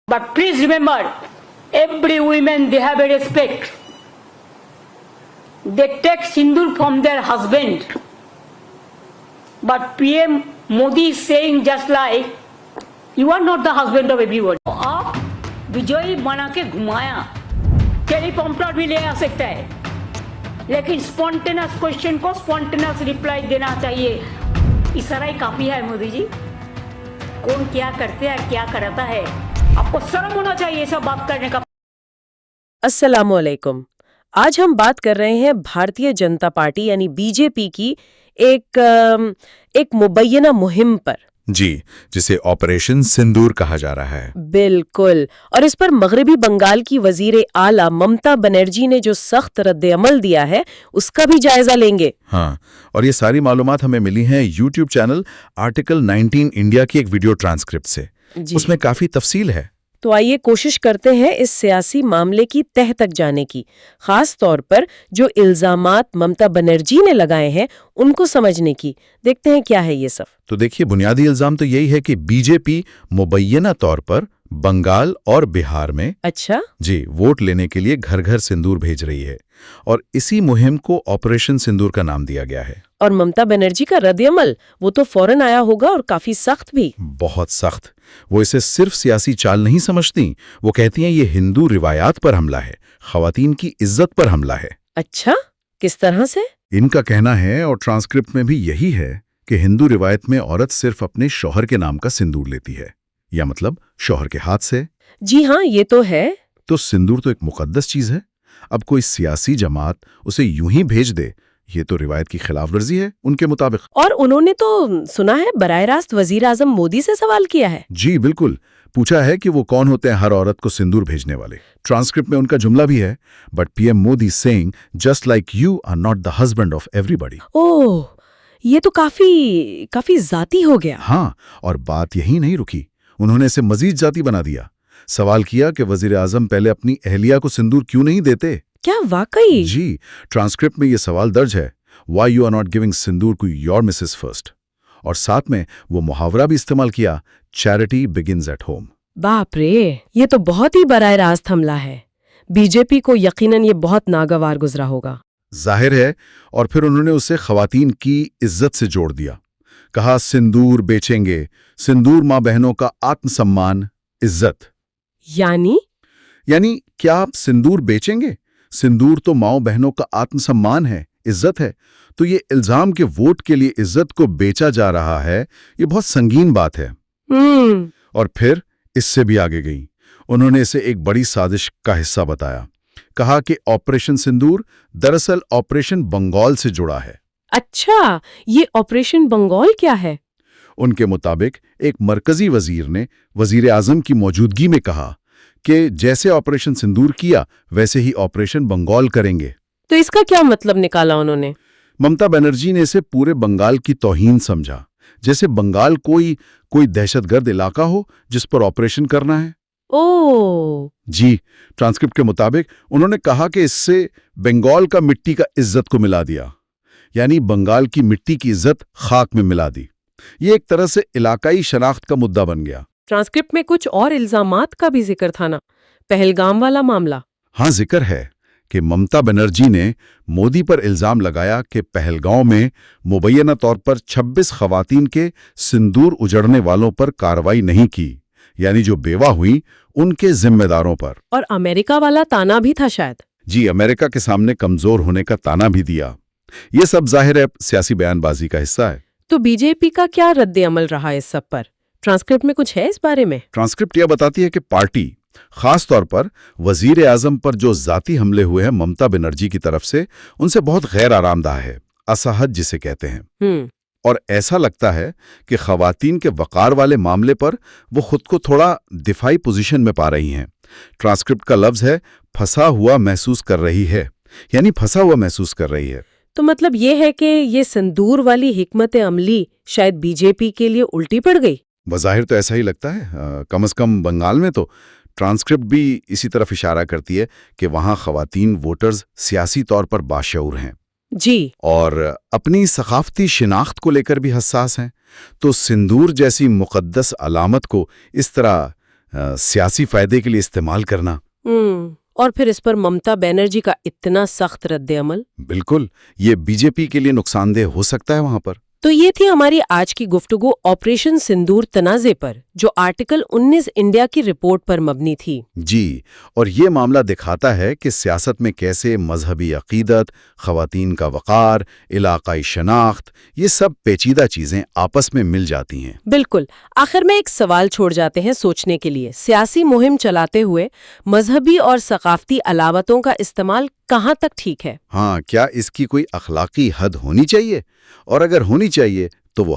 But please remember, every woman they have a respect. They take sindoor from their husband. But PM Modi is saying just like, you are not the husband of everyone. आप विजयी बना के घुमाया, teleprompter भी ले आ सकता है, लेकिन स्पॉन्टेनियस क्वेश्चन को स्पॉन्टेनियस रिप्लाई देना चाहिए. इशारा ही काफी है मोदी जी. कौन क्या करते हैं, क्या करता है, आपको शर्म होना चाहिए सब बात करने का. अस्सलामुअलैकुम. आज हम बात कर रहे हैं भारतीय जनता पार्टी यानी बीजेपी की एक मुबैयना मुहिम पर. जी, जिसे ऑपरेशन सिंदूर कहा जा रहा है. बिल्कुल. और इस पर मगरबी बंगाल की वजीर आला ममता बनर्जी ने जो सख्त रद्द-ए-अमल दिया है उसका भी जायजा लेंगे. हाँ, और ये सारी मालूमात हमें मिली हैं यूट्यूब चैनल आर्टिकल 19 इंडिया की एक वीडियो ट्रांसक्रिप्ट से. उसमें काफी तफसील है. तो आइए कोशिश करते हैं इस सियासी मामले की तह तक जाने की, खास तौर पर जो इल्जामात ममता बनर्जी ने लगाए हैं उनको समझने की. देखते हैं क्या है ये सब. तो देखिए, बुनियादी इल्जाम तो यही है कि बीजेपी मुबैयना तौर पर बंगाल और बिहार में अच्छा जी वोट लेने के लिए घर घर सिंदूर भेज रही है, और इसी मुहिम को ऑपरेशन सिंदूर का नाम दिया गया है. और ममता बनर्जी का रद्द-ए-अमल वो तो फौरन आया होगा और काफी सख्त भी. बहुत सख्त. वो इसे सिर्फ सियासी चाल नहीं समझती. वो कहती हैं ये हिंदू रिवायात पर हमला है, खवातीन की इज्जत पर हमला है. अच्छा, किस तरह से? इनका कहना है, और ट्रांसक्रिप्ट में भी यही है, कि हिंदू रिवायत में औरत सिर्फ अपने शौहर के नाम का सिंदूर लेती है, या मतलब शौहर के हाथ से. जी हाँ, ये तो है. तो सिंदूर तो एक मुकद्दस चीज है. अब कोई सियासी जमात उसे यूं ही भेज दे, ये तो रिवायत की खिलाफ वर्जी है उनके मुताबिक. और उन्होंने तो सुना है बराह रास्त वजीर आजम मोदी से सवाल किया है. जी बिल्कुल. पूछा है कि वो कौन होते हैं हर औरत को सिंदूर भेजने वाले. ट्रांसक्रिप्ट में उनका जुमला भी है, but PM Modi saying just like you are not the husband of everybody. Oh, ये तो काफी जाती हो गया. हाँ, और बात यही नहीं रुकी. उन्होंने इसे मजीद जाती बना दिया. सवाल किया कि वजीर आजम पहले अपनी अहलिया को सिंदूर क्यों नहीं देते. क्या वाकई? जी, ट्रांसक्रिप्ट में ये सवाल दर्ज है, why you are not giving sindoor to your missus first. और साथ में वो मुहावरा भी इस्तेमाल किया, चैरिटी बिगिंस एट होम. बाप रे, ये तो बहुत ही बराह रास्त हमला है. बीजेपी को यकीनन ये बहुत नागवार गुजरा होगा. जाहिर है. और फिर उन्होंने उसे खवातीन की इज्जत से जोड़ दिया. कहा सिंदूर बेचेंगे, सिंदूर माँ बहनों का आत्मसम्मान, इज्जत. यानी क्या आप सिंदूर बेचेंगे? सिंदूर तो माँ बहनों का आत्मसम्मान है, इज्जत है. तो ये इल्जाम के वोट के लिए इज्जत को बेचा जा रहा है, ये बहुत संगीन बात है. और फिर इससे भी आगे गई. उन्होंने इसे एक बड़ी साजिश का हिस्सा बताया. कहा कि ऑपरेशन सिंदूर दरअसल ऑपरेशन बंगाल से जुड़ा है. अच्छा, ये ऑपरेशन बंगाल क्या है? उनके मुताबिक एक मरकजी वजीर ने वजीर आजम की मौजूदगी में कहा कि जैसे ऑपरेशन सिंदूर किया वैसे ही ऑपरेशन बंगाल करेंगे. तो इसका क्या मतलब निकाला उन्होंने? ममता बनर्जी ने इसे पूरे बंगाल की तौहीन समझा, जैसे बंगाल कोई दहशतगर्द इलाका हो जिस पर ऑपरेशन करना है. ओह जी, ट्रांसक्रिप्ट के मुताबिक उन्होंने कहा कि इससे बंगाल का मिट्टी का इज्जत को मिला दिया, यानी बंगाल की मिट्टी की इज्जत खाक में मिला दी. ये एक तरह से इलाकाई शनाख्त का मुद्दा बन गया. ट्रांसक्रिप्ट में कुछ और इल्जामात का भी जिक्र था ना, पहलगाम वाला मामला. हाँ, जिक्र है कि ममता बनर्जी ने मोदी पर इल्जाम लगाया कि पहलगांव में मुबैयना तौर पर 26 खवातीन के सिंदूर उजड़ने वालों पर कार्रवाई नहीं की, यानी जो बेवा हुई उनके जिम्मेदारों पर. और अमेरिका वाला ताना भी था शायद. जी, अमेरिका के सामने कमजोर होने का ताना भी दिया. ये सब जाहिर है सियासी बयानबाजी का हिस्सा है. तो बीजेपी का क्या रद्द-ए-अमल रहा इस सब पर? ट्रांसक्रिप्ट में कुछ है इस बारे में? ट्रांसक्रिप्ट यह बताती है कि पार्टी, खास तौर पर वजीर आजम पर जो जाती हमले हुए हैं ममता बनर्जी की तरफ से, उनसे बहुत गैर आरामदाह है, असहज जिसे कहते हैं. और ऐसा लगता है कि खवातीन के वकार वाले मामले पर वो खुद को थोड़ा दिफाई पोजीशन में पा रही हैं. ट्रांसक्रिप्ट का लफ्ज है फंसा हुआ महसूस कर रही है, यानी फंसा हुआ महसूस कर रही है. तो मतलब ये है कि ये सिंदूर वाली हिकमत अमली शायद बीजेपी के लिए उल्टी पड़ गई. बज़ाहिर तो ऐसा ही लगता है. कम से कम बंगाल में तो ट्रांसक्रिप्ट भी इसी तरफ इशारा करती है कि वहां खवातीन वोटर्स सियासी तौर पर बाशऊर हैं जी, और अपनी सकाफती शिनाख्त को लेकर भी हसास हैं. तो सिंदूर जैसी मुकद्दस अलामत को इस तरह سیاسی فائدے کے لیے استعمال کرنا۔ اور پھر اس پر ممتا بنرجی کا اتنا سخت رد عمل۔ بالکل، یہ بی جے پی کے لیے نقصان دہ ہو سکتا ہے وہاں پر۔ تو یہ تھی ہماری آج کی گفتگو آپریشن سندور تنازع پر، جو آرٹیکل 19 انڈیا کی رپورٹ پر مبنی تھی۔ جی، اور یہ معاملہ دکھاتا ہے کہ سیاست میں کیسے مذہبی عقیدت، خواتین کا وقار، علاقائی شناخت، یہ سب پیچیدہ چیزیں آپس میں مل جاتی ہیں۔ بالکل۔ آخر میں ایک سوال چھوڑ جاتے ہیں سوچنے کے لیے، سیاسی مہم چلاتے ہوئے مذہبی اور ثقافتی علامتوں کا استعمال کہاں تک ٹھیک ہے؟ ہاں، کیا اس کی کوئی اخلاقی حد ہونی چاہیے؟ اور اگر ہونی چاہیے تو وہ